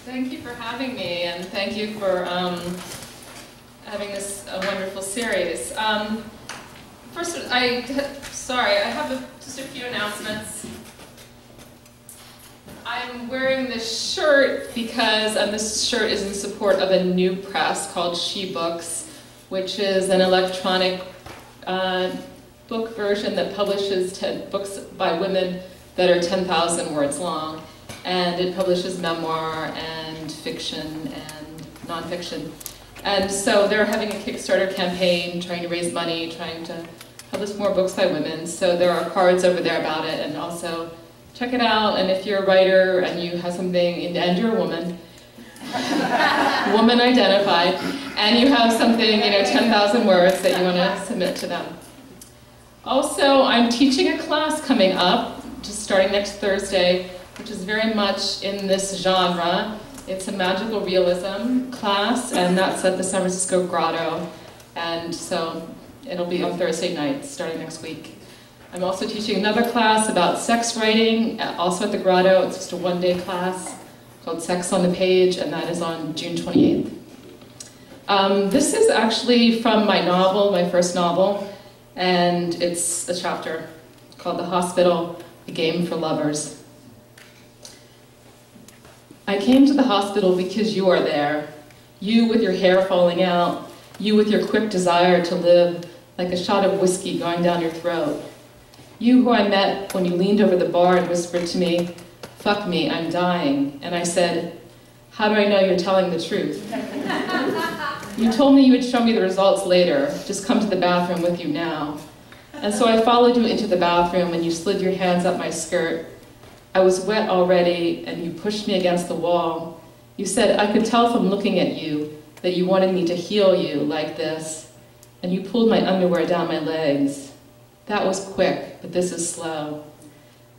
Thank you for having me, and thank you for having this wonderful series. First, I have just a few announcements. I'm wearing this shirt because this shirt is in support of a new press called She Books, which is an electronic book version that publishes books by women that are 10,000 words long. And it publishes memoir and fiction and nonfiction. And so they're having a Kickstarter campaign, trying to raise money, trying to publish more books by women. So there are cards over there about it, and also check it out. And if you're a writer and you have something, and you're a woman, woman identified, and you have something, 10,000 words that you want to submit to them. Also, I'm teaching a class coming up, just starting next Thursday, which is very much in this genre. It's a magical realism class, and that's at the San Francisco Grotto. And so it'll be on Thursday night, starting next week. I'm also teaching another class about sex writing, also at the Grotto. It's just a one-day class called Sex on the Page, and that is on June 28th. This is actually from my novel, my first novel, and it's a chapter called The Hospital, a Game for Lovers. I came to the hospital because you are there. You with your hair falling out. You with your quick desire to live, like a shot of whiskey going down your throat. You who I met when you leaned over the bar and whispered to me, "Fuck me, I'm dying." And I said, "How do I know you're telling the truth?" You told me you would show me the results later. Just come to the bathroom with you now. And so I followed you into the bathroom, and you slid your hands up my skirt. I was wet already, and you pushed me against the wall. You said, "I could tell from looking at you that you wanted me to heal you like this." And you pulled my underwear down my legs. That was quick, but this is slow.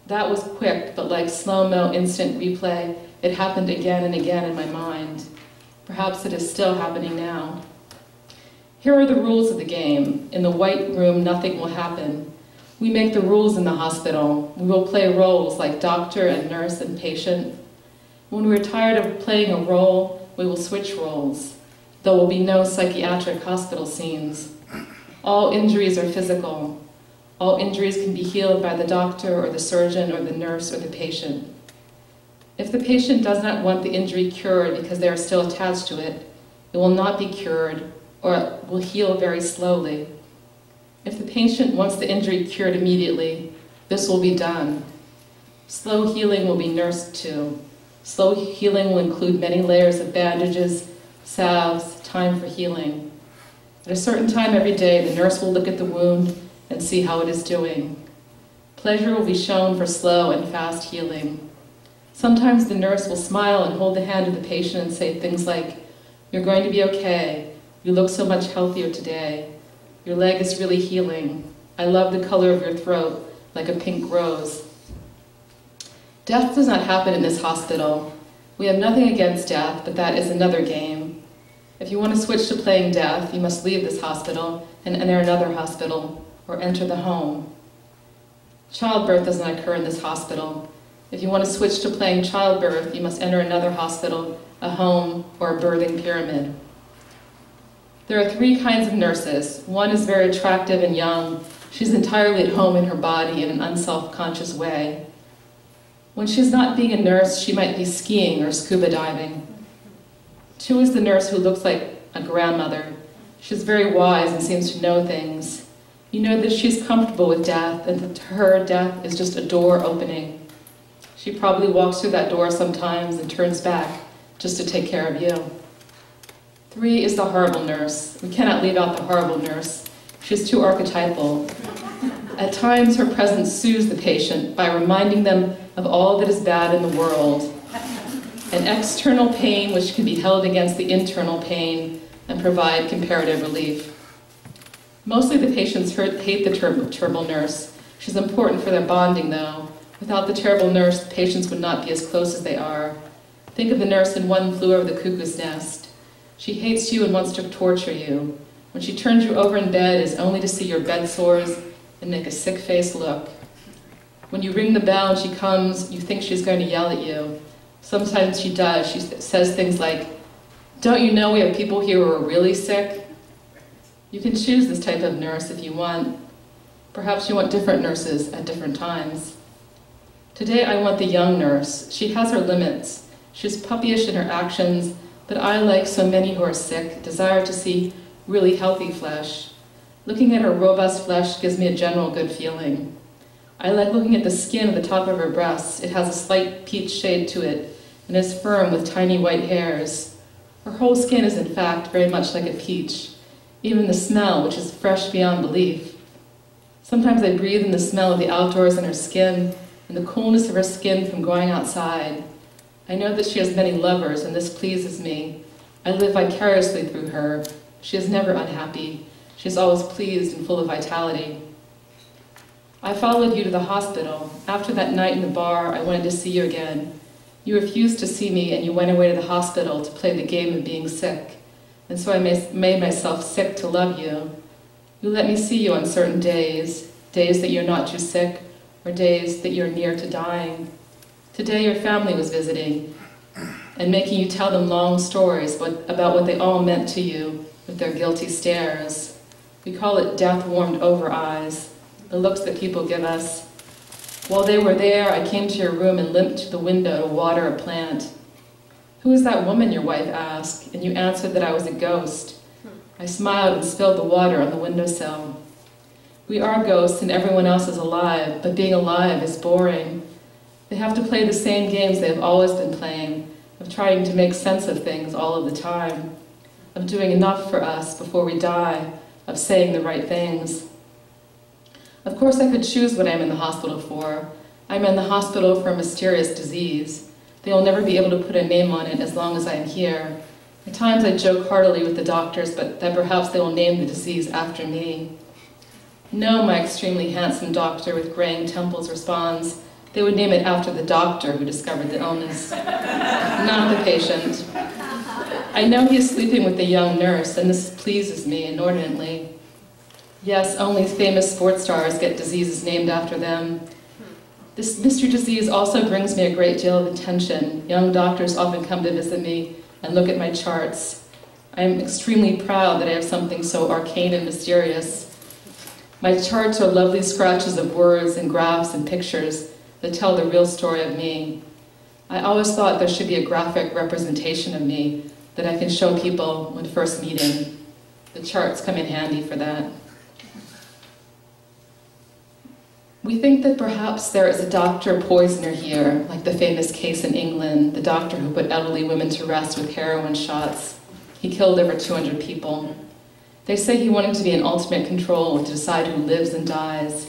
That was quick, but like slow-mo instant replay, it happened again and again in my mind. Perhaps it is still happening now. Here are the rules of the game. In the white room, nothing will happen. We make the rules in the hospital. We will play roles like doctor and nurse and patient. When we're tired of playing a role, we will switch roles. There will be no psychiatric hospital scenes. All injuries are physical. All injuries can be healed by the doctor or the surgeon or the nurse or the patient. If the patient does not want the injury cured because they are still attached to it, it will not be cured or it will heal very slowly. If the patient wants the injury cured immediately, this will be done. Slow healing will be nursed to. Slow healing will include many layers of bandages, salves, time for healing. At a certain time every day, the nurse will look at the wound and see how it is doing. Pleasure will be shown for slow and fast healing. Sometimes the nurse will smile and hold the hand of the patient and say things like, "You're going to be okay. You look so much healthier today. Your leg is really healing. I love the color of your throat, like a pink rose." Death does not happen in this hospital. We have nothing against death, but that is another game. If you want to switch to playing death, you must leave this hospital and enter another hospital, or enter the home. Childbirth does not occur in this hospital. If you want to switch to playing childbirth, you must enter another hospital, a home, or a birthing pyramid. There are three kinds of nurses. One is very attractive and young. She's entirely at home in her body in an unself-conscious way. When she's not being a nurse, she might be skiing or scuba diving. Two is the nurse who looks like a grandmother. She's very wise and seems to know things. You know that she's comfortable with death, and that to her, death is just a door opening. She probably walks through that door sometimes and turns back just to take care of you. Three is the horrible nurse. We cannot leave out the horrible nurse. She's too archetypal. At times, her presence soothes the patient by reminding them of all that is bad in the world. An external pain which can be held against the internal pain and provide comparative relief. Mostly the patients hate the terrible nurse. She's important for their bonding, though. Without the terrible nurse, the patients would not be as close as they are. Think of the nurse in One Flew Over the Cuckoo's Nest. She hates you and wants to torture you. When she turns you over in bed, it is only to see your bed sores and make a sick-faced look. When you ring the bell and she comes, you think she's going to yell at you. Sometimes she does. She says things like, "Don't you know we have people here who are really sick?" You can choose this type of nurse if you want. Perhaps you want different nurses at different times. Today I want the young nurse. She has her limits. She's puppyish in her actions, but I, like so many who are sick, desire to see really healthy flesh. Looking at her robust flesh gives me a general good feeling. I like looking at the skin at the top of her breasts. It has a slight peach shade to it and is firm with tiny white hairs. Her whole skin is in fact very much like a peach, even the smell, which is fresh beyond belief. Sometimes I breathe in the smell of the outdoors in her skin and the coolness of her skin from going outside. I know that she has many lovers, and this pleases me. I live vicariously through her. She is never unhappy. She is always pleased and full of vitality. I followed you to the hospital. After that night in the bar, I wanted to see you again. You refused to see me, and you went away to the hospital to play the game of being sick. And so I made myself sick to love you. You let me see you on certain days, days that you're not too sick, or days that you're near to dying. Today your family was visiting, and making you tell them long stories about what they all meant to you with their guilty stares. We call it death-warmed over eyes, the looks that people give us. While they were there, I came to your room and limped to the window to water a plant. "Who is that woman?" your wife asked, and you answered that I was a ghost. I smiled and spilled the water on the windowsill. We are ghosts and everyone else is alive, but being alive is boring. They have to play the same games they have always been playing, of trying to make sense of things all of the time, of doing enough for us before we die, of saying the right things. Of course I could choose what I'm in the hospital for. I'm in the hospital for a mysterious disease. They will never be able to put a name on it as long as I am here. At times I joke heartily with the doctors, but that perhaps they will name the disease after me. "No," my extremely handsome doctor with graying temples responds. "They would name it after the doctor who discovered the illness, not the patient." I know he is sleeping with the young nurse, and this pleases me inordinately. Yes, only famous sports stars get diseases named after them. This mystery disease also brings me a great deal of attention. Young doctors often come to visit me and look at my charts. I am extremely proud that I have something so arcane and mysterious. My charts are lovely scratches of words and graphs and pictures that tell the real story of me. I always thought there should be a graphic representation of me that I can show people when first meeting. The charts come in handy for that. We think that perhaps there is a doctor poisoner here, like the famous case in England, the doctor who put elderly women to rest with heroin shots. He killed over 200 people. They say he wanted to be in ultimate control to decide who lives and dies.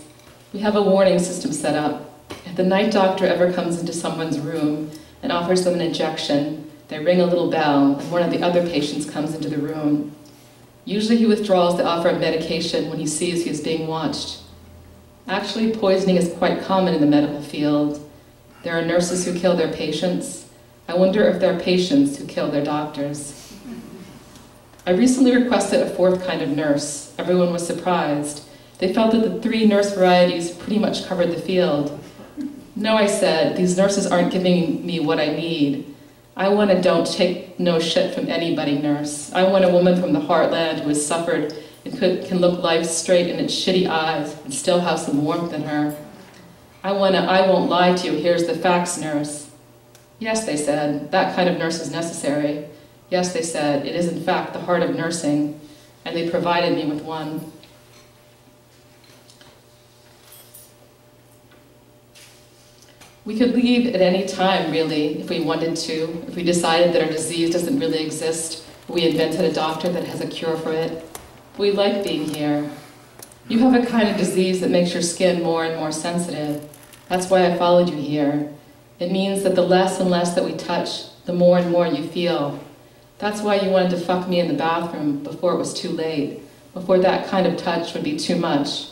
We have a warning system set up. If the night doctor ever comes into someone's room and offers them an injection, they ring a little bell and one of the other patients comes into the room. Usually he withdraws the offer of medication when he sees he is being watched. Actually, poisoning is quite common in the medical field. There are nurses who kill their patients. I wonder if there are patients who kill their doctors. I recently requested a fourth kind of nurse. Everyone was surprised. They felt that the 3 nurse varieties pretty much covered the field. "No," I said, "these nurses aren't giving me what I need. I want a don't take no shit from anybody nurse. I want a woman from the heartland who has suffered and can look life straight in its shitty eyes and still have some warmth in her. I want a I won't lie to you, here's the fax nurse." "Yes," they said, "that kind of nurse is necessary." "Yes," they said, "it is in fact the heart of nursing." And they provided me with one. We could leave at any time, really, if we wanted to, if we decided that our disease doesn't really exist, or we invented a doctor that has a cure for it. But we like being here. You have a kind of disease that makes your skin more and more sensitive. That's why I followed you here. It means that the less and less that we touch, the more and more you feel. That's why you wanted to fuck me in the bathroom before it was too late, before that kind of touch would be too much.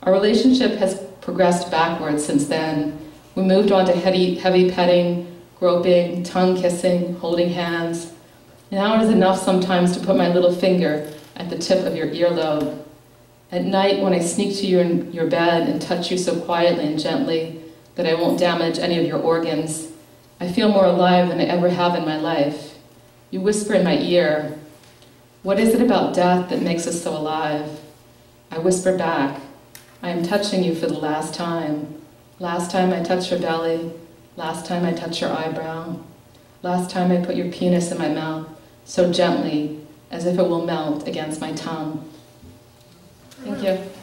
Our relationship has progressed backwards since then. We moved on to heavy petting, groping, tongue kissing, holding hands. Now it is enough sometimes to put my little finger at the tip of your earlobe. At night, when I sneak to you in your bed and touch you so quietly and gently that I won't damage any of your organs, I feel more alive than I ever have in my life. You whisper in my ear, what is it about death that makes us so alive? I whisper back, I am touching you for the last time. Last time I touch your belly. Last time I touch your eyebrow. Last time I put your penis in my mouth, so gently, as if it will melt against my tongue. Thank you.